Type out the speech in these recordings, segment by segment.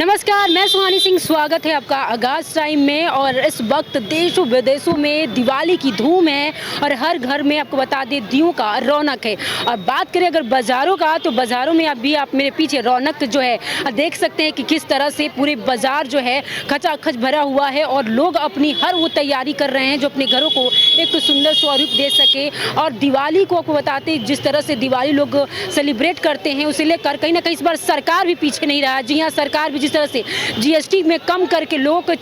नमस्कार, मैं सुहानी सिंह। स्वागत है आपका आगाज टाइम में। और इस वक्त देशों विदेशों में दिवाली की धूम है और हर घर में आपको बता दें दियों का रौनक है। और बात करें अगर बाज़ारों का, तो बाज़ारों में अभी आप मेरे पीछे रौनक जो है देख सकते हैं कि किस तरह से पूरे बाज़ार जो है खचाखच भरा हुआ है और लोग अपनी हर वो तैयारी कर रहे हैं जो अपने घरों को एक सुंदर स्वरूप दे सके। और दिवाली को आपको बताते जिस तरह से दिवाली लोग सेलिब्रेट करते हैं उसे लेकर कहीं ना कहीं इस बार सरकार भी पीछे नहीं रहा। जी हाँ, सरकार भी जिस तरह से जीएसटी में कम करके लोगों को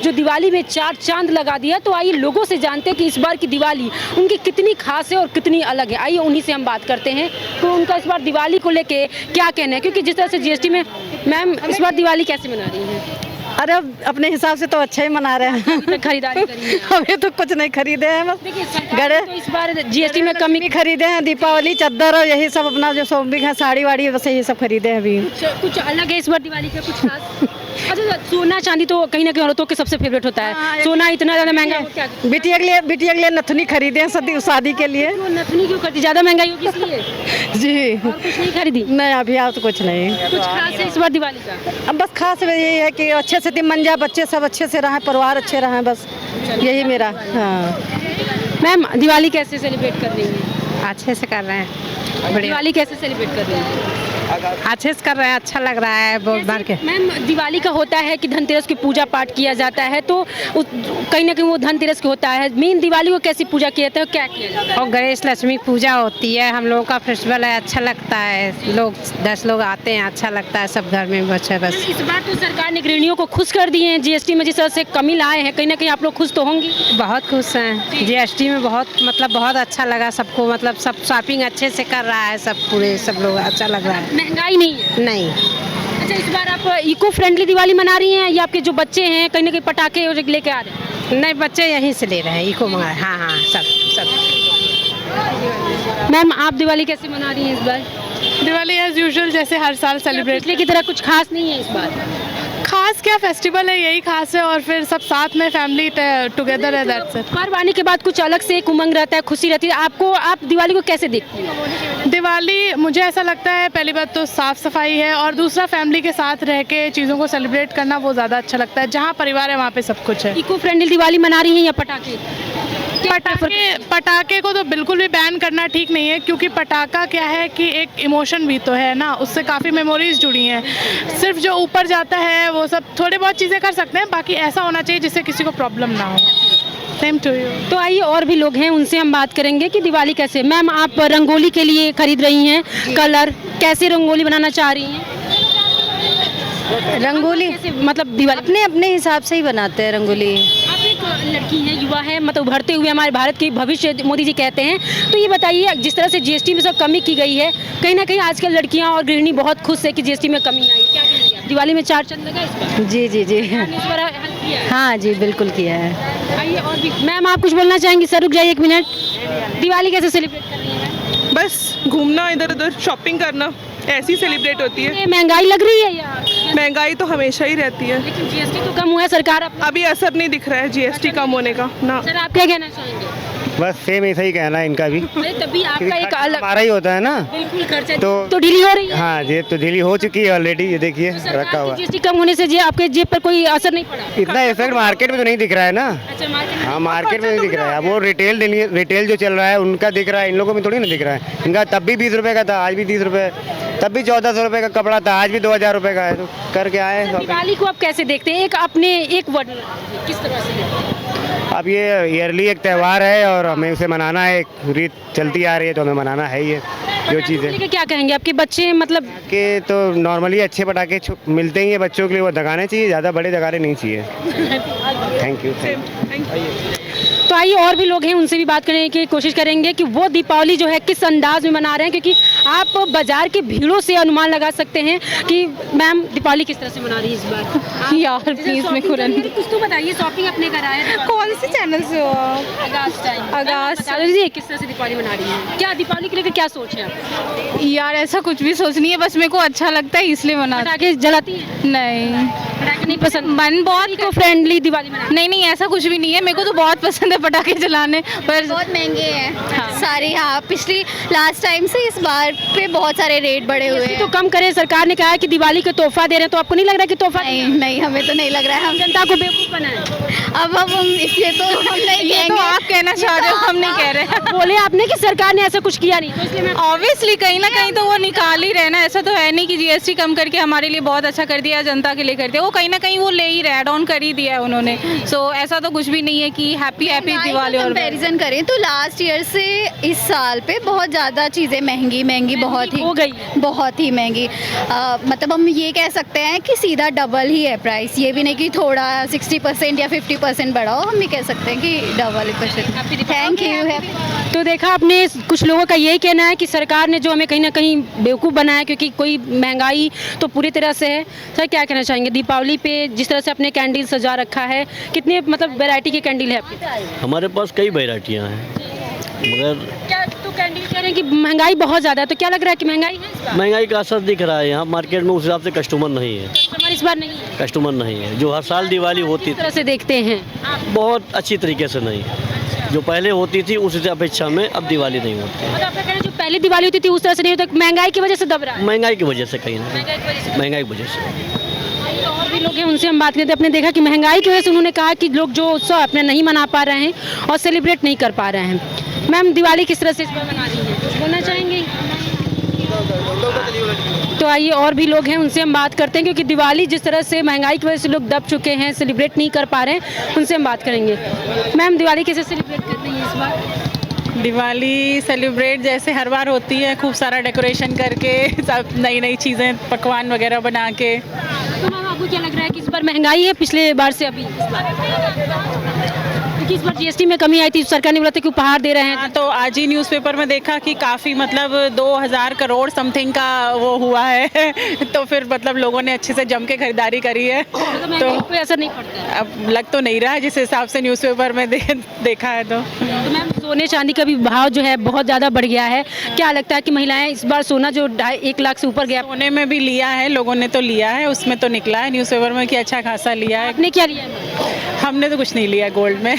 जो दिवाली में चार चांद लगा दिया। तो आइए लोगों से जानते हैं कि इस बार की दिवाली उनकी कितनी खास है और कितनी अलग है। आइए उन्हीं से हम बात करते हैं तो उनका इस बार दिवाली को लेके क्या कहना है, क्योंकि जिस तरह से जीएसटी में मैम इस बार दिवाली कैसे मना रही हैं? अरे अपने हिसाब से तो अच्छा ही मना रहे हैं। खरीदारी करी है? अभी तो कुछ नहीं खरीदे हैं, बस देखिए सरकार तो इस बार जीएसटी में कमी खरीदे हैं। दीपावली चादर और यही सब अपना जो शॉपिंग है, साड़ी वाड़ी, बस यही सब खरीदे हैं अभी। कुछ अलग है इस बार दिवाली का, कुछ खास? अच्छा, सोना चांदी तो कहीं ना कहीं औरतों के सबसे फेवरेट होता है। सोना इतना ज़्यादा महंगा हो क्या? बिटिया के लिए नथुनी खरीदे हैं शादी के लिए। नथुनी क्यों करती? ज़्यादा महंगाई होगी इसलिए? जी। और कुछ नहीं खरीदी? नहीं, अभी आप तो कुछ नहीं। कुछ खास है इस बार दिवाली का? अब बस खास यही है कि अच्छे से तिमंजा बच्चे सब अच्छे से रहें, परिवार अच्छे रहें, बस यही मेरा। हाँ मैम, दिवाली कैसे सेलिब्रेट कर रही हैं? अच्छे से कर रहे हैं। दिवाली कैसे सेलिब्रेट कर रही हैं? अच्छे से कर रहे हैं, अच्छा लग रहा है बहुत भर के। मैम, दिवाली का होता है कि धनतेरस की पूजा पाठ किया जाता है, तो कहीं ना कहीं वो धनतेरस की होता है। मेन दिवाली को कैसी पूजा किया जाता है, क्या किया जाता है? और गणेश लक्ष्मी पूजा होती है, हम लोगों का फेस्टिवल है, अच्छा लगता है। लोग 10 लोग आते हैं, अच्छा लगता है सब घर में बच्चे। बस इस बार तो सरकार ने गृहिणियों को खुश कर दिए हैं, जीएसटी में जिस तरह से कमी लाए हैं, कहीं ना कहीं आप लोग खुश तो होंगी? बहुत खुश हैं जीएसटी में, बहुत अच्छा लगा सबको। मतलब सब शॉपिंग अच्छे से कर रहा है, सब पूरे सब लोग अच्छा लग रहा है। महंगाई नहीं है? नहीं। अच्छा, इस बार आप इको फ्रेंडली दिवाली मना रही हैं या आपके जो बच्चे हैं कहीं ना कहीं पटाखे लेके आ रहे हैं? नहीं, बच्चे यहीं से ले रहे हैं, इको मंगा। हाँ, सब। मैम, आप दिवाली कैसे मना रही हैं इस बार? दिवाली एज यूजुअल जैसे हर साल सेलिब्रेट। पिछले की तरह कुछ खास नहीं है इस बार? खास क्या, फेस्टिवल है यही खास है, और फिर सब साथ में फैमिली टुगेदर है, दैट्स इट। पर्व आने के बाद कुछ अलग से एक उमंग रहता है, खुशी रहती है। आप दिवाली को कैसे देखती हैं? दिवाली मुझे ऐसा लगता है, पहली बात तो साफ़ सफाई है, और दूसरा फैमिली के साथ रह के चीज़ों को सेलिब्रेट करना वो ज़्यादा अच्छा लगता है। जहाँ परिवार है वहाँ पे सब कुछ है। इको फ्रेंडली दिवाली मना रही हैं या पटाखे? पटाखे को तो बिल्कुल भी बैन करना ठीक नहीं है, क्योंकि पटाखा क्या है कि एक इमोशन भी तो है ना, उससे काफ़ी मेमोरीज जुड़ी हैं। सिर्फ जो ऊपर जाता है वो सब थोड़ी बहुत चीज़ें कर सकते हैं, बाकी ऐसा होना चाहिए जिससे किसी को प्रॉब्लम ना हो। Same to you. तो आइए और भी लोग हैं, उनसे हम बात करेंगे कि दिवाली कैसे। मैम, आप रंगोली के लिए खरीद रही हैं कलर, कैसे रंगोली बनाना चाह रही हैं? रंगोली कैसे, मतलब दिवाली अपने हिसाब से ही बनाते हैं रंगोली। आप एक लड़की हैं, युवा है, मतलब उभरते हुए हमारे भारत के भविष्य मोदी जी कहते हैं। तो ये बताइए, जिस तरह से जीएसटी में सब कमी की गई है, कहीं ना कहीं आजकल लड़कियां और गृहिणी बहुत खुश है कि जीएसटी में कमी आई। क्या कहेंगे आप? दिवाली में चार चांद लगा इस बार? जी। इस बार हेल्प किया है? हाँ जी, बिल्कुल किया है। आइए और भी। मैम, आप कुछ बोलना चाहेंगी? सर रुक जाइए एक मिनट। दिवाली कैसे सेलिब्रेट कर रही हैं? बस घूमना, इधर उधर शॉपिंग करना, ऐसी सेलिब्रेट होती है। ये महंगाई लग रही है या? महंगाई तो हमेशा ही रहती है, लेकिन जीएसटी तो कम हुआ है, सरकार अभी असर नहीं दिख रहा है जीएसटी कम होने का ना। सर, आप क्या कहना चाहेंगे? बस सेम ऐसा ही कहना है इनका भी, तभी आपका एक अलग हमारा ही होता है ना। बिल्कुल खर्चा तो ढीली हो रही है। हाँ, ये तो ढीली हो चुकी है ऑलरेडी, ये देखिए रखा हुआ। जीएसटी कम होने से आपके जेब पर कोई असर नहीं पड़ा? इतना इफेक्ट मार्केट में तो नहीं दिख रहा है ना। अच्छा, मार्केट हाँ, मार्केट में नहीं दिख रहा है। अब वो रिटेल जो चल रहा है उनका दिख रहा है, इन लोगों में थोड़ी ना दिख रहा है। इनका तब भी 20 रुपये का था, आज भी 30 रुपये, तब भी 1400 रुपये का कपड़ा था, आज भी 2000 रुपये का है। तो करके आए। दिवाली को आप कैसे देखते हैं? एक वर्ड किस तरह से देखते हैं? अब ये ईयरली एक त्यौहार है और हमें उसे मनाना है, एक रीत चलती आ रही है तो हमें मनाना है ये जो चीज़ें। क्या कहेंगे आपके बच्चे, मतलब के तो नॉर्मली अच्छे पटाखे मिलते ही हैं बच्चों के लिए, वो दगाने चाहिए, ज़्यादा बड़े दगाने नहीं चाहिए। Thank you. तो आइए और भी लोग हैं, उनसे भी बात करने की कोशिश करेंगे कि वो दीपावली जो है किस अंदाज में मना रहे हैं, क्योंकि आप बाजार की भीड़ों से अनुमान लगा सकते हैं कि मैम दिवाली किस तरह से मना रही है इस बार। यार प्लीज मैं कुछ तो बताइए, शॉपिंग अपने घर आए? कौन से चैनल से हो? आगाज टाइम। आगाज। बता दीजिए किस तरह से दीपावली मना रही है, क्या दीपावली के लेकर क्या सोच है आप? यार ऐसा कुछ भी सोच नहीं है, बस मेरे को अच्छा लगता है इसलिए मना। पटाखे जलाती है? नहीं। पटाखे नहीं पसंद? मन बहुत इको फ्रेंडली दिवाली मनाते नहीं नहीं ऐसा कुछ भी नहीं है, मेरे को तो बहुत पसंद है पटाखे जलाने, पर बहुत महंगे हैं सारे। हाँ, पिछली लास्ट टाइम से इस बार पे बहुत सारे रेट बढ़े हुए हैं? हैं। तो कम करें, सरकार ने कहा है कि दिवाली का तोहफा दे रहे हैं, तो आपको नहीं लग रहा कि तोहफा नहीं नहीं, हमें तो नहीं लग रहा है। हम जनता को बेवकूफ बनाए? अब हम इसलिए तो हम नहीं ये कहेंगे। तो आप कहना चाह रहे हो, हम नहीं कह रहे हैं। बोले आपने कि सरकार ने ऐसा कुछ किया नहीं, तो इसलिए मैं ऑब्वियसली कहीं ना कहीं तो वो निकाल ही रहे ना, ऐसा तो है नहीं कि जीएसटी कम करके हमारे लिए बहुत अच्छा कर दिया, जनता के लिए कर दिया, वो कहीं ना कहीं वो ले ही रहे, एड ऑन कर ही दिया है उन्होंने। सो ऐसा तो कुछ भी नहीं है कि हैप्पी हैप्पी दिवाली। और कंपैरिजन करें तो लास्ट ईयर से इस साल पे बहुत ज़्यादा चीज़ें महंगी बहुत ही हो गई। बहुत ही महंगी। मतलब हम ये कह सकते हैं कि सीधा डबल ही है प्राइस, ये भी नहीं कि थोड़ा 60% या 50% बढ़ाओ, हम ये कह सकते हैं कि डबल %। Thank you. तो देखा आपने, कुछ लोगों का यही कहना है कि सरकार ने जो हमें कहीं ना कहीं बेवकूफ़ बनाया, क्योंकि कोई महंगाई तो पूरी तरह से है। सर क्या कहना चाहेंगे दीपावली पे जिस तरह से अपने कैंडल सजा रखा है, कितने मतलब वैरायटी के कैंडल है आपके पास? हमारे पास कई वैरायटियाँ हैं, मगर क्या तो कैंडल कह रहे हैं कि महंगाई बहुत ज़्यादा है, तो क्या लग रहा है कि महंगाई है इस बार? महंगाई का असर दिख रहा है यहाँ मार्केट में, उस हिसाब से कस्टमर नहीं है। हमारे इस बार नहीं है, कस्टमर नहीं है जो हर साल दिवाली होती इस तरह से देखते हैं थी, बहुत अच्छी तरीके से नहीं, जो पहले होती थी उससे अपेक्षा में अब दिवाली नहीं होती है। और आप कह रहे हैं जो पहले दिवाली होती थी उस तरह से नहीं होता, महंगाई की वजह से दब रहा है? महंगाई की वजह से कहीं ना महंगाई की वजह से। महंगाई की वजह से। और भी लोग हैं, उनसे हम बात करते हैं। आपने देखा कि महंगाई की वजह से उन्होंने कहा कि लोग जो उत्सव अपने नहीं मना पा रहे हैं और सेलिब्रेट नहीं कर पा रहे हैं। मैम दिवाली किस तरह से इस बार मना रही हैं, कुछ बोलना चाहेंगी? तो आइए और भी लोग हैं, उनसे हम बात करते हैं, क्योंकि दिवाली जिस तरह से महंगाई की वजह से लोग दब चुके हैं, सेलिब्रेट नहीं कर पा रहे हैं, उनसे हम बात करेंगे। मैम दिवाली कैसे सेलिब्रेट कर रही हैं इस बार? दिवाली सेलिब्रेट जैसे हर बार होती है, खूब सारा डेकोरेशन करके, सब नई नई चीज़ें पकवान वगैरह बना के। तो मैम आपको क्या लग रहा है कि इस बार महंगाई है पिछले बार से अभी? क्योंकि इस बार जीएसटी में कमी आई थी, सरकार ने बोला था कि उपहार दे रहे हैं। हाँ, तो आज ही न्यूज़पेपर में देखा कि काफ़ी मतलब 2000 करोड़ समथिंग का वो हुआ है तो फिर मतलब लोगों ने अच्छे से जम के खरीदारी करी है, तो कोई असर नहीं पड़ता है। अब लग तो नहीं रहा है जिस हिसाब से न्यूज़पेपर में देखा है। तो मैम सोने चांदी का भी भाव जो है बहुत ज़्यादा बढ़ गया है, क्या लगता है कि महिलाएं इस बार सोना जो 1 लाख से ऊपर गया, सोने में भी लिया है, लोगों ने तो लिया है, उसमें तो निकला है न्यूज़पेपर में कि अच्छा खासा लिया है। आपने क्या लिया है? हमने तो कुछ नहीं लिया गोल्ड में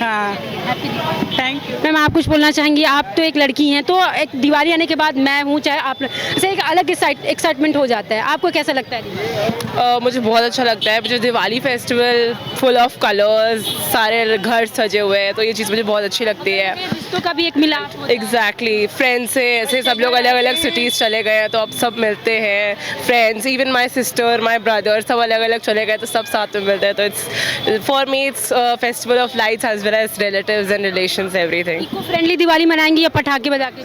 हाँ, थैंक यू। मैम आप कुछ बोलना चाहेंगी? आप तो एक लड़की हैं, तो एक दिवाली आने के बाद मैं हूँ चाहे आप, ऐसे एक अलग एक्साइटमेंट हो जाता है, आपको कैसा लगता है? मुझे बहुत अच्छा लगता है, मुझे Diwali festival full of colours, सारे घर सजे हुए हैं, तो ये चीज़ मुझे बहुत अच्छी लगती है। रिश्तों का भी एक मिलाप होता है। एग्जैक्टली, फ्रेंड्स से ऐसे सब लोग अलग अलग सिटीज़ चले गए हैं, तो अब सब मिलते हैं, friends, even my sister, my brother, सब अलग अलग चले गए, तो सब साथ में मिलते हैं। तो it's for me it's festival of lights as well as relatives and relations, everything. Eco friendly Diwali मनाएंगी या पटाखे बजा के?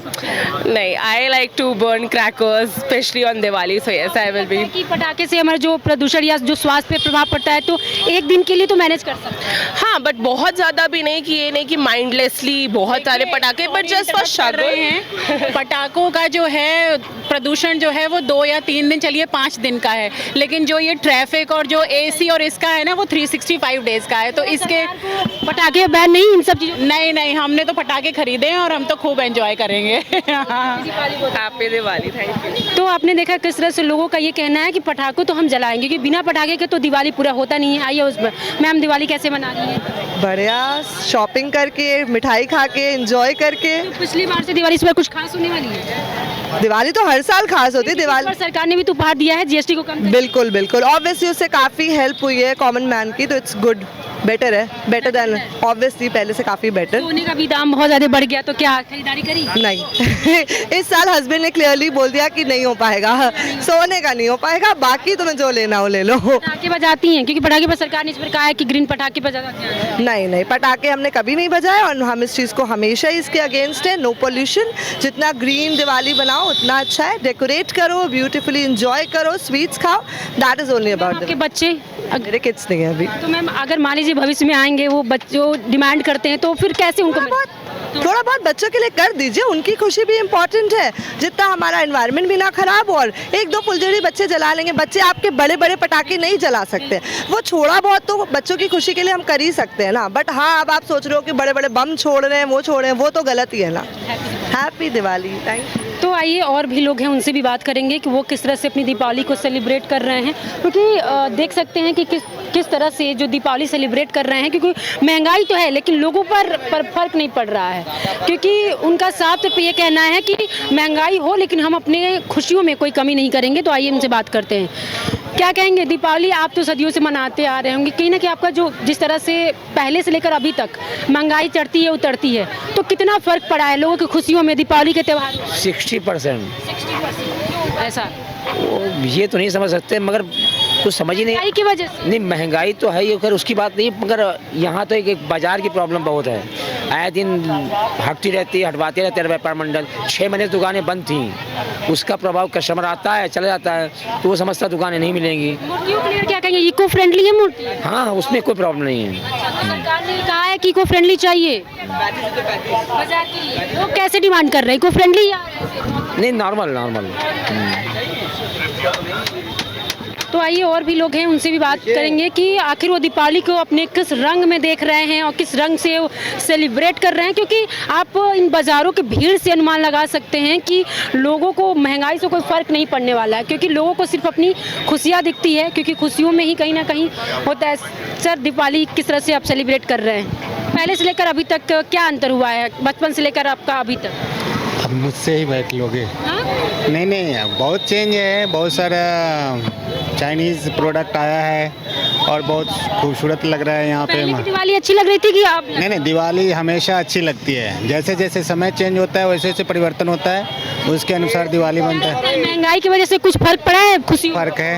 नहीं, I like to burn crackers specially on Diwali, so yes I will be. कि पटाखे से हमारा जो प्रदूषण या जो स्वास्थ्य पे प्रभाव पड़ता है, तो एक दिन के लिए तो मैनेज कर सकते हैं। हाँ, बट बहुत ज़्यादा भी नहीं कि ये नहीं कि माइंडलेसली बहुत सारे पटाखे, बट जस्ट फॉर शगल हैं। पटाखों का जो है प्रदूषण जो है वो 2 या 3 दिन, चलिए 5 दिन का है, लेकिन जो ये ट्रैफिक और जो एसी और इसका है ना वो 365 डेज का है, तो इसके पटाखे बैन नहीं इन सब चीज़ों? नहीं नहीं, हमने तो पटाखे खरीदे हैं और हम तो खूब एंजॉय करेंगे हैप्पी दिवाली, थैंक यू। तो आपने देखा किस तरह से लोगों का ये कहना है कि पटाखों तो हम जलाएंगे, क्योंकि बिना पटाखे के तो दिवाली पूरा होता नहीं है। आइए उस पर मैम दिवाली कैसे मना रही है? बढ़िया, शॉपिंग करके, मिठाई खा के, एंजॉय करके। पिछली बार से दिवाली इस बार कुछ खास होने वाली है? दिवाली तो हर साल खास होती है। इस दिवाली बार सरकार ने भी तो उपहार दिया है, जीएसटी को कम। बिल्कुल बिल्कुल, ऑब्वियसली उससे काफ़ी हेल्प हुई है कॉमन मैन की, तो इट्स गुड, बेटर है, बेटर देन ऑब्वियसली पहले से काफ़ी बेटर। सोने का भी दाम बहुत ज़्यादा बढ़ गया, तो क्या खरीदारी करी? नहीं इस साल हस्बैंड ने क्लियरली बोल दिया कि नहीं हो पाएगा, सोने का नहीं हो पाएगा, बाकी तुम्हें जो लेना हो ले लो। पटाखे बजाती हैं? क्योंकि पटाखे पर सरकार ने इस पर कहा है कि ग्रीन पटाखे पर ज़्यादा ध्यान है। नहीं नहीं, पटाखे हमने कभी नहीं बजाए और हम इस चीज़ को हमेशा इसके अगेंस्ट है। नो पोल्यूशन, जितना ग्रीन दिवाली बनाओ उतना अच्छा है। डेकोरेट करो, ब्यूटीफुली इंजॉय करो, स्वीट्स खाओ, दैट इज ओनली अबाउट आपके बच्चे? मेरे किड्स नहीं है अभी। तो मैम अगर मान लीजिए भविष्य में आएंगे, वो बच्चों डिमांड करते हैं, तो फिर कैसे उनको थोड़ा बहुत बच्चों के लिए कर दीजिए, उनकी खुशी भी इम्पोर्टेंट है, जितना हमारा एनवायरनमेंट भी ना खराब हो। और 1-2 फुलझड़ी बच्चे जला लेंगे, बच्चे आपके बड़े बड़े पटाखे नहीं जला सकते, वो थोड़ा बहुत तो बच्चों की खुशी के लिए हम कर ही सकते हैं ना। बट हाँ, अब आप सोच रहे हो कि बड़े बड़े बम छोड़ रहे हैं, वो छोड़ रहे हैं, वो तो गलत ही है ना। हैप्पी दिवाली। Thank you. तो आइए और भी लोग हैं, उनसे भी बात करेंगे कि वो किस तरह से अपनी दीपावली को सेलिब्रेट कर रहे हैं, क्योंकि देख सकते हैं कि किस तरह से जो दीपावली सेलिब्रेट कर रहे हैं, क्योंकि महंगाई तो है लेकिन लोगों पर फर्क नहीं पड़ रहा है, क्योंकि उनका साफ तौर पर ये कहना है कि महंगाई हो लेकिन हम अपने खुशियों में कोई कमी नहीं करेंगे। तो आइए उनसे बात करते हैं, क्या कहेंगे। दीपावली आप तो सदियों से मनाते आ रहे होंगे, कहीं ना कहीं आपका जो जिस तरह से पहले से लेकर अभी तक महंगाई चढ़ती है उतरती है, तो कितना फ़र्क पड़ा है लोगों की खुशियों में दीपावली के त्यौहार? 60%। ऐसा ये तो नहीं समझ सकते, मगर कुछ समझ ही नहीं महंगाई की वजह से। नहीं, महंगाई तो है ही, खैर उसकी बात नहीं, मगर यहाँ तो एक बाजार की प्रॉब्लम बहुत है। आए दिन हटती रहती है, हटवाते रहते हैं व्यापार मंडल। 6 महीने दुकानें बंद थीं, उसका प्रभाव कस्टमर आता है चला जाता है, तो वो समझता दुकानें नहीं मिलेंगी। मूर्तियों के लिए क्या कहेंगे, इको फ्रेंडली है मूर्ति? हाँ, उसमें कोई प्रॉब्लम नहीं है। सरकार ने कहा है कि इको फ्रेंडली चाहिए बाजार के लिए, लोग कैसे डिमांड कर रहे हैं, इको फ्रेंडली या नहीं, नॉर्मल। तो आइए और भी लोग हैं, उनसे भी बात करेंगे कि आखिर वो दीपावली को अपने किस रंग में देख रहे हैं और किस रंग से वो सेलिब्रेट कर रहे हैं, क्योंकि आप इन बाज़ारों की भीड़ से अनुमान लगा सकते हैं कि लोगों को महंगाई से कोई फ़र्क नहीं पड़ने वाला है, क्योंकि लोगों को सिर्फ अपनी खुशियाँ दिखती है, क्योंकि खुशियों में ही कहीं ना कहीं होता है। सर, दीपावली किस तरह से आप सेलिब्रेट कर रहे हैं, पहले से लेकर अभी तक क्या अंतर हुआ है, बचपन से लेकर आपका अभी तक? अब मुझसे ही बैठ लोगे? हाँ? नहीं, बहुत चेंज है, बहुत सारा चाइनीज़ प्रोडक्ट आया है और बहुत खूबसूरत लग रहा है यहाँ पे। पहले की दिवाली अच्छी लग रही थी कि आप? नहीं, दिवाली हमेशा अच्छी लगती है, जैसे जैसे समय चेंज होता है वैसे वैसे परिवर्तन होता है, उसके अनुसार दिवाली बनता है। महंगाई की वजह से कुछ फर्क पड़ा है खुशी? फर्क है,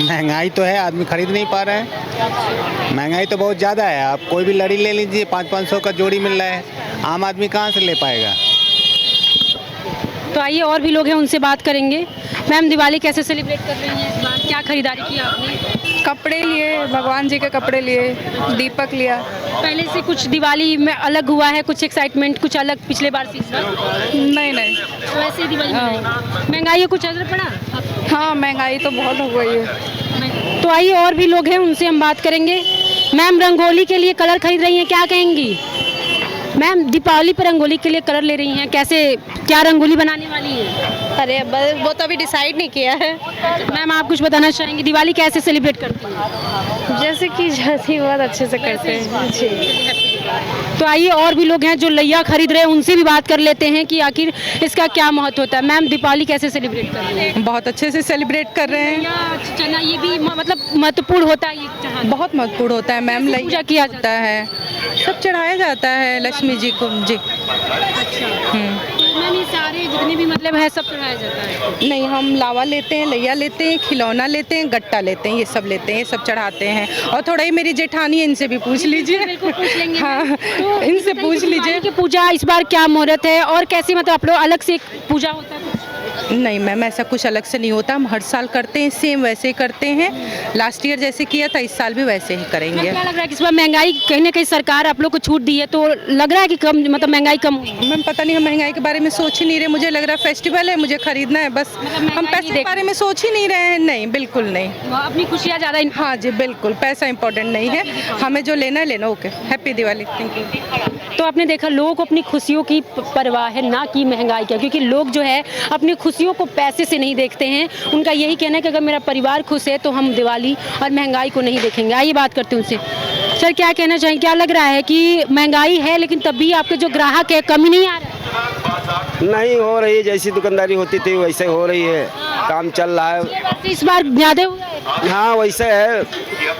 महंगाई तो है, आदमी खरीद नहीं पा रहा है, महंगाई तो बहुत ज़्यादा है। आप कोई भी लड़ी ले लीजिए, 500-500 का जोड़ी मिल रहा है, आम आदमी कहाँ से ले पाएगा। तो आइए और भी लोग हैं, उनसे बात करेंगे। मैम, दिवाली कैसे सेलिब्रेट कर रही हैं इस बार, क्या खरीदारी की आपने? कपड़े लिए, भगवान जी के कपड़े लिए, दीपक लिया। पहले से कुछ दिवाली में अलग हुआ है, कुछ एक्साइटमेंट कुछ अलग पिछले बार से इस बार? नहीं। वैसे ही दिवाली महंगाई है, कुछ असर पड़ा? हाँ, महंगाई तो बहुत हो गई है। तो आइए और भी लोग हैं, उनसे हम बात करेंगे। मैम, रंगोली के लिए कलर खरीद रही हैं, क्या कहेंगी? मैम, दीपावली पर रंगोली के लिए कलर ले रही हैं, कैसे, क्या रंगोली बनाने वाली है? अरे वो तो अभी डिसाइड नहीं किया है। मैम, आप कुछ बताना चाहेंगी, दिवाली कैसे सेलिब्रेट करती हैं? जैसे कि जाती बहुत अच्छे से करते हैं जी। तो आइए और भी लोग हैं जो लैया खरीद रहे हैं, उनसे भी बात कर लेते हैं कि आखिर इसका क्या महत्व होता है। मैम, दीपावली कैसे सेलिब्रेट कर रही हैं? बहुत अच्छे से सेलिब्रेट कर रहे हैं। चना ये भी मतलब महत्वपूर्ण होता है, ये बहुत महत्वपूर्ण होता है मैम। पूजा किया जाता है, सब चढ़ाया जाता है लक्ष्मी जी को जी। मैम, ये सारे जितने भी मतलब है सब चढ़ाया जाता है? नहीं, हम लावा लेते हैं, लैया लेते हैं, खिलौना लेते हैं, गट्टा लेते हैं, ये सब लेते हैं, ये सब चढ़ाते हैं। और थोड़ा ही मेरी जेठानी है, इनसे भी पूछ लीजिए। बिल्कुल पूछ लेंगे। हाँ, तो इनसे पूछ लीजिए कि पूजा इस बार क्या मुहूर्त है और कैसे, मतलब आप लोग अलग से पूजा होता है? नहीं मैम, ऐसा कुछ अलग से नहीं होता, हम हर साल करते हैं, सेम वैसे ही करते हैं। लास्ट ईयर जैसे किया था, इस साल भी वैसे ही करेंगे। क्या लग रहा है कि इस बार महंगाई कहीं ना कहीं सरकार आप लोग को छूट दी है, तो लग रहा है कि कम, मतलब महंगाई कम हुई? मैम पता नहीं, हम महंगाई के बारे में सोच ही नहीं रहे, मुझे लग रहा है फेस्टिवल है, मुझे खरीदना है बस, हम पैसे के बारे में सोच ही नहीं रहे हैं। नहीं, बिल्कुल नहीं, अपनी खुशियाँ ज़्यादा। हाँ जी, बिल्कुल, पैसा इंपॉर्टेंट नहीं है, हमें जो लेना है लेना। Okay, happy Diwali, thank you. तो आपने देखा, लोगों को अपनी खुशियों की परवाह है, ना कि महंगाई का, क्योंकि लोग जो है अपनी खुशियों को पैसे से नहीं देखते हैं। उनका यही कहना है कि अगर मेरा परिवार खुश है तो हम दिवाली और महंगाई को नहीं देखेंगे। आइए बात करते हैं उनसे। सर, क्या कहना चाहेंगे, क्या लग रहा है कि महंगाई है लेकिन तब भी आपके जो ग्राहक है कमी नहीं आ रहा है? नहीं हो रही है, जैसी दुकानदारी होती थी वैसे हो रही है, काम चल रहा है। इस बार ज़्यादा हुआ है? हाँ, वैसे है,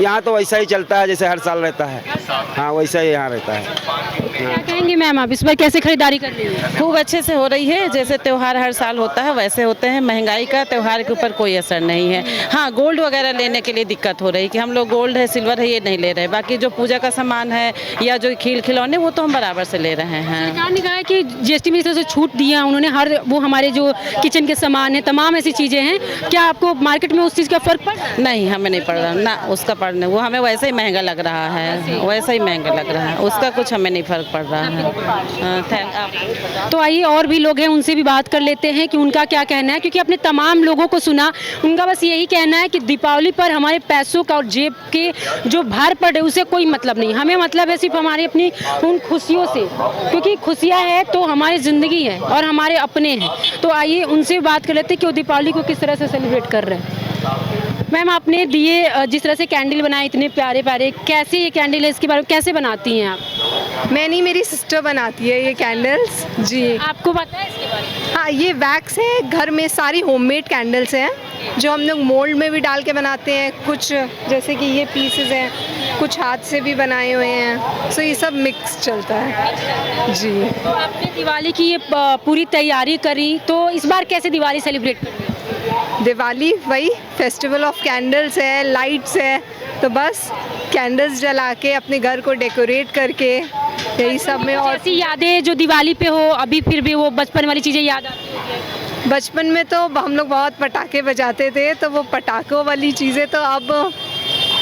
यहाँ तो वैसा ही चलता है जैसे हर साल रहता है। हाँ, वैसा ही यहाँ रहता है। क्या कहेंगे मैम, आप इस बार कैसे खरीदारी कर रही हैं? खूब अच्छे से हो रही है, जैसे त्यौहार हर साल होता है वैसे होते हैं। महंगाई का त्यौहार के ऊपर कोई असर नहीं है। हाँ, गोल्ड वगैरह लेने के लिए दिक्कत हो रही कि हम लोग गोल्ड है, सिल्वर है, ये नहीं ले रहे। बाकी जो पूजा का सामान है या जो खिलौने, वो तो हम बराबर से ले रहे हैं। सरकार ने कहा है कि जीएसटी में से छूट दिया उन्होंने, हर वो हमारे जो किचन के सामान है, तमाम ऐसी चीज़ें हैं। क्या आपको मार्केट में उस चीज़ का फर्क पड़ रहा है? नहीं हमें नहीं पड़ रहा ना उसका पड़ने, वो हमें वैसे ही महंगा लग रहा है, वैसे ही महंगा लग रहा है, उसका कुछ हमें नहीं फर्क पड़ रहा है। तो आइए और भी लोग हैं उनसे भी बात कर लेते हैं कि उनका क्या कहना है, क्योंकि अपने तमाम लोगों को सुना, उनका बस यही कहना है कि दीपावली पर हमारे पैसों का और जेब के जो भार पड़े उसे कोई मतलब नहीं, हमें मतलब है सिर्फ हमारी अपनी उन खुशियों से, क्योंकि खुशियाँ है तो हमारी ज़िंदगी है और हमारे अपने हैं। तो आइए उनसे बात कर लेते हैं कि वो दीपावली को किस तरह से सेलिब्रेट कर रहे हैं। मैम आपने दिए जिस तरह से कैंडल बनाए इतने प्यारे प्यारे, कैसे ये कैंडल है, इसके बारे में कैसे बनाती हैं आप? मैं नहीं, मेरी सिस्टर बनाती है ये कैंडल्स जी। आपको पता है इसके बारे में? हाँ, ये वैक्स है, घर में सारी होममेड कैंडल्स हैं जो हम लोग मोल्ड में भी डाल के बनाते हैं, कुछ जैसे कि ये पीसेस हैं, कुछ हाथ से भी बनाए हुए हैं, सो ये सब मिक्स चलता है जी। तो आपने दिवाली की ये पूरी तैयारी करी, तो इस बार कैसे दिवाली सेलिब्रेट कर रहे हैं? दिवाली वही फेस्टिवल ऑफ कैंडल्स है, लाइट्स है, तो बस कैंडल्स जला के अपने घर को डेकोरेट करके यही सब में। और ऐसी यादें जो दिवाली पे हो अभी फिर भी वो बचपन वाली चीज़ें याद आती हैं? बचपन में तो हम लोग बहुत पटाखे बजाते थे, तो वो पटाखों वाली चीज़ें तो अब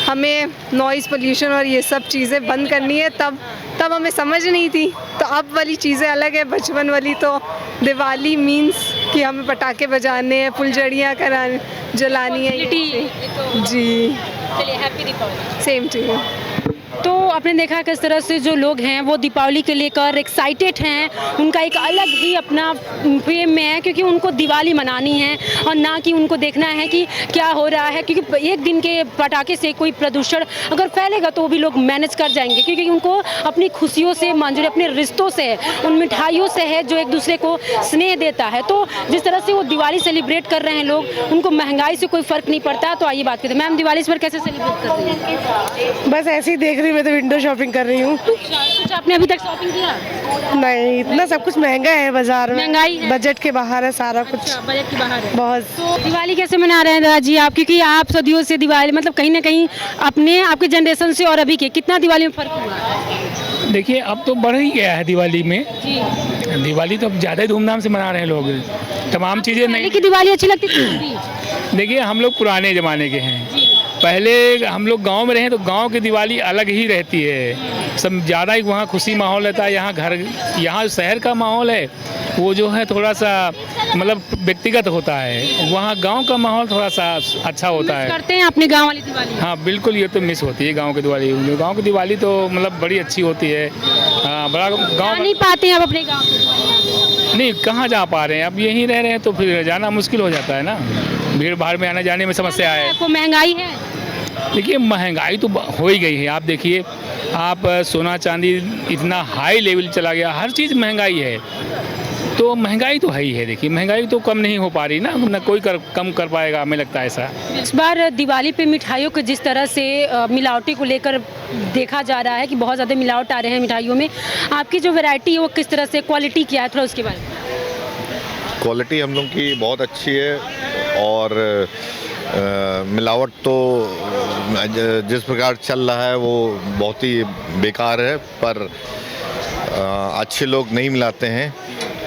हमें नॉइज़ पोल्यूशन और ये सब चीज़ें बंद करनी है, तब हमें समझ नहीं थी, तो अब वाली चीज़ें अलग है। बचपन वाली तो दिवाली मीन्स कि हमें पटाखे बजाने हैं, फुलझड़ियाँ करानी, जलानी है जी। चलिए happy Deepavali. Same to you. तो आपने देखा किस तरह से जो लोग हैं वो दीपावली के लेकर एक्साइटेड हैं, उनका एक अलग ही अपना फेम में है, क्योंकि उनको दिवाली मनानी है और ना कि उनको देखना है कि क्या हो रहा है, क्योंकि एक दिन के पटाखे से कोई प्रदूषण अगर फैलेगा तो वो भी लोग मैनेज कर जाएंगे, क्योंकि उनको अपनी खुशियों से मंजूरी, अपने रिश्तों से है, उन मिठाइयों से है जो एक दूसरे को स्नेह देता है। तो जिस तरह से वो दिवाली सेलिब्रेट कर रहे हैं लोग, उनको महंगाई से कोई फ़र्क नहीं पड़ता। तो आइए बात करते हैं, मैम दिवाली इस बार कैसे सेलिब्रेट कर रही हैं? बस ऐसे ही देख रही, मैं तो विंडो शॉपिंग कर रही हूँ। कुछ आपने अभी तक शॉपिंग किया? नहीं, इतना सब कुछ महंगा है बाजार में, महंगाई है? बजट के बाहर है सारा कुछ। अच्छा, बजट के बाहर है बहुत। तो दिवाली कैसे मना रहे हैं दादाजी आप, क्योंकि आप सदियों से दिवाली मतलब कहीं ना कहीं आपके जनरेशन से और अभी के कितना दिवाली में फर्क हुआ है? देखिए अब तो बढ़ ही गया है दिवाली में जी। दिवाली तो अब ज़्यादा ही धूमधाम से मना रहे हैं लोग, तमाम चीज़ें नहीं। की दिवाली अच्छी लगती थी? देखिए हम लोग पुराने ज़माने के हैं, पहले हम लोग गांव में रहे तो गांव की दिवाली अलग ही रहती है, सब ज़्यादा ही वहाँ खुशी माहौल रहता है। यहाँ शहर का माहौल है वो जो है थोड़ा सा मतलब व्यक्तिगत होता है, वहाँ गांव का माहौल थोड़ा सा अच्छा होता है। करते हैं अपने गांव वाली दिवाली? हाँ बिल्कुल, ये तो मिस होती है गांव की दिवाली। गांव की दिवाली तो मतलब बड़ी अच्छी होती है। हाँ, बड़ा गाँव नहीं पाते हैं आप अपने गाँव की? नहीं, कहाँ जा पा रहे हैं, अब यहीं रह रहे हैं तो फिर जाना मुश्किल हो जाता है ना, भीड़ भाड़ में आने जाने में समस्या है। आपको महंगाई है? देखिए महंगाई तो हो ही गई है। आप देखिए, आप सोना चांदी इतना हाई लेवल चला गया, हर चीज़ महंगाई है, तो महंगाई तो है ही है। देखिए महंगाई तो कम नहीं हो पा रही ना कोई कम कर पाएगा, हमें लगता है ऐसा। इस बार दिवाली पे मिठाइयों को जिस तरह से मिलावटी को लेकर देखा जा रहा है कि बहुत ज़्यादा मिलावट आ रहे हैं मिठाइयों में, आपकी जो वैरायटी है वो किस तरह से, क्वालिटी क्या है, थोड़ा उसके बारे में? क्वालिटी हम लोग की बहुत अच्छी है और मिलावट तो जिस प्रकार चल रहा है वो बहुत ही बेकार है, पर अच्छे लोग नहीं मिलाते हैं।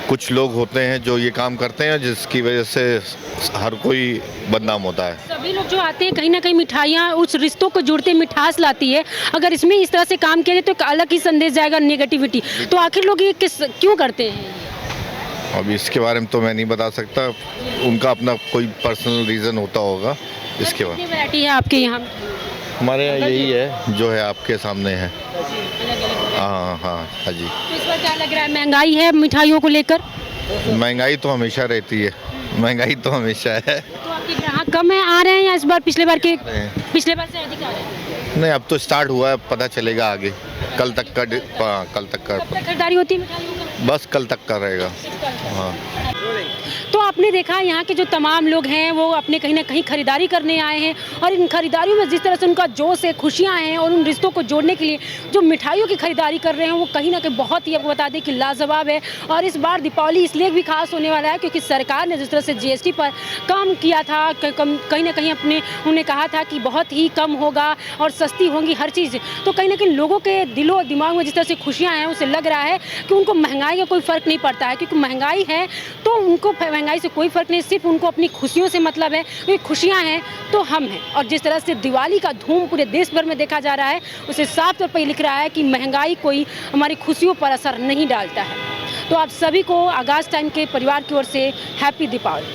कुछ लोग होते हैं जो ये काम करते हैं जिसकी वजह से हर कोई बदनाम होता है। सभी लोग जो आते हैं कहीं ना कहीं मिठाइयाँ उस रिश्तों को जोड़ते मिठास लाती है, अगर इसमें इस तरह से काम किया जाए तो एक अलग ही संदेश जाएगा, नेगेटिविटी। तो आखिर लोग ये क्यों करते हैं? अब इसके बारे में तो मैं नहीं बता सकता, उनका अपना कोई पर्सनल रीज़न होता होगा इसके बारे में। वैरायटी है आपके यहाँ? हमारे यहाँ यही है जो है आपके सामने है। हाँ हाँ हाँ जी। तो इस बार क्या लग रहा है, महंगाई है मिठाइयों को लेकर? महंगाई तो हमेशा रहती है, महंगाई तो हमेशा है। तो आपके ग्राहक कम है आ रहे हैं या इस बार पिछले बार से अधिक आ रहे हैं? नहीं, अब तो स्टार्ट हुआ है, पता चलेगा आगे, कल तक का खरीदारी होती है मिठाइयों का? बस कल तक का रहेगा। हाँ। तो आपने देखा यहाँ के जो तमाम लोग हैं वो अपने कहीं ना कहीं खरीदारी करने आए हैं, और इन खरीदारियों में जिस तरह से उनका जोश है, खुशियाँ हैं, और उन रिश्तों को जोड़ने के लिए जो मिठाइयों की खरीदारी कर रहे हैं वो कहीं ना कहीं बहुत ही, आपको बता दें कि लाजवाब है। और इस बार दीपावली इसलिए भी खास होने वाला है क्योंकि सरकार ने जिस तरह से GST पर काम किया था, कहीं ना कहीं उन्होंने कहा था कि बहुत ही कम होगा और सस्ती होंगी हर चीज़। तो कहीं ना कहीं लोगों के दिलो दिमाग में जिस तरह से खुशियाँ हैं, उसे लग रहा है कि उनको महंगाई का कोई फ़र्क नहीं पड़ता है, क्योंकि महंगाई है तो उनको महंगाई से कोई फ़र्क नहीं, सिर्फ उनको अपनी खुशियों से मतलब है, क्योंकि खुशियाँ हैं तो हम हैं। और जिस तरह से दिवाली का धूम पूरे देश भर में देखा जा रहा है, उसे साफ तौर पर लिख रहा है कि महंगाई कोई हमारी खुशियों पर असर नहीं डालता है। तो आप सभी को आगाज़ टाइम के परिवार की ओर से हैप्पी दीपावली।